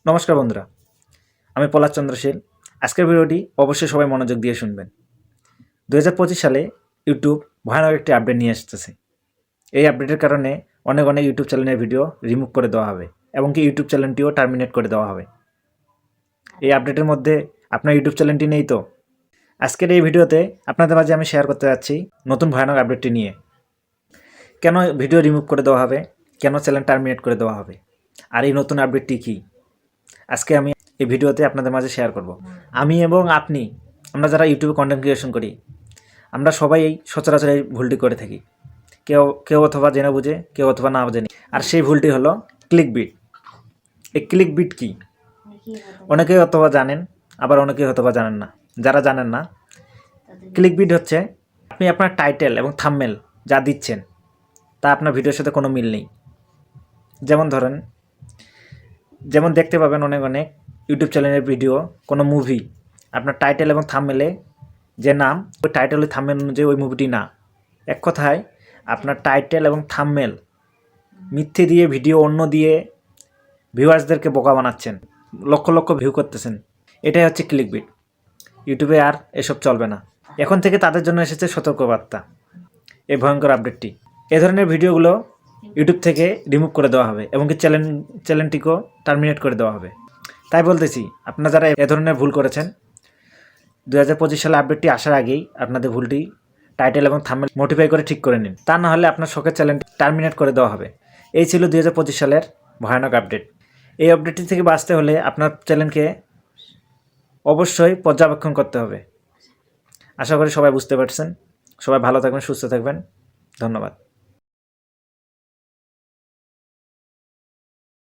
নমস্কার বন্ধুরা, আমি পলাশ চন্দ্রশীল। আজকের ভিডিওটি অবশ্যই সবাই মনোযোগ দিয়ে শুনবেন। 2025 সালে ইউটিউব ভয়ানক একটি আপডেট নিয়ে আসতেছে। এই আপডেটের কারণে অনেক ইউটিউব চ্যানেলের ভিডিও রিমুভ করে দেওয়া হবে এবং কি ইউটিউব চ্যানেলটিও টার্মিনেট করে দেওয়া হবে। এই আপডেটের মধ্যে আপনার ইউটিউব চ্যানেলটি নেই তো? আজকের এই ভিডিওতে আপনাদের মাঝে আমি শেয়ার করতে যাচ্ছি নতুন ভয়ানক আপডেটটি নিয়ে। কেন ভিডিও রিমুভ করে দেওয়া হবে, কেন চ্যানেল টার্মিনেট করে দেওয়া হবে, আর এই নতুন আপডেটটি কী, আজকে আমি এই ভিডিওতে আপনাদের মাঝে শেয়ার করব। আমি এবং আপনি, আমরা যারা ইউটিউবে কন্টেন্ট ক্রিয়েশন করি, আমরা সবাই এই সচরাচর এই ভুলটি করে থাকি। কেউ কেউ অথবা জেনে বুঝে, কেউ অথবা না জেনে। আর সেই ভুলটি হলো ক্লিক বিট। এই ক্লিক বিট কী অনেকেই অথবা জানেন, আবার অনেকেই অথবা জানেন না। যারা জানেন না, ক্লিক বিট হচ্ছে আপনি আপনার টাইটেল এবং থাম্বনেল যা দিচ্ছেন তা আপনার ভিডিওর সাথে কোনো মিল নেই। যেমন দেখতে পাবেন অনেক ইউটিউব চ্যানেলের ভিডিও, কোনো মুভি, আপনার টাইটেল এবং থাম্বনেলে যে নাম, ওই টাইটেল ওই থাম্বনেল অনুযায়ী ওই মুভিটি না। এক কথায় আপনার টাইটেল এবং থাম্বনেল মিথ্যে দিয়ে ভিডিও অন্য দিয়ে ভিউয়ার্সদেরকে বোকা বানাচ্ছেন, লক্ষ লক্ষ ভিউ করতেছেন। এটাই হচ্ছে ক্লিকবিট। ইউটিউবে আর এসব চলবে না। এখন থেকে তাদের জন্য এসেছে সতর্কবার্তা, এই ভয়ঙ্কর আপডেটটি। এ ধরনের ভিডিওগুলো ইউটিউব থেকে রিমুভ করে দেওয়া হবে এবং কি চ্যানেলটিকেও টার্মিনেট করে দেওয়া হবে। তাই বলতেছি, আপনারা যারা এ ধরনের ভুল করেছেন, 2025 সালে আপডেটটি আসার আগেই আপনাদের ভুলটি টাইটেল এবং থাম্বনেল মডিফাই করে ঠিক করে নিন। তা না হলে আপনার শখের চ্যানেলটি টার্মিনেট করে দেওয়া হবে। এই ছিল 2025 সালের ভয়ানক আপডেট। এই আপডেটটি থেকে বাঁচতে হলে আপনার চ্যানেলকে অবশ্যই পর্যবেক্ষণ করতে হবে। আশা করি সবাই বুঝতে পারছেন। সবাই ভালো থাকবেন, সুস্থ থাকবেন। ধন্যবাদ।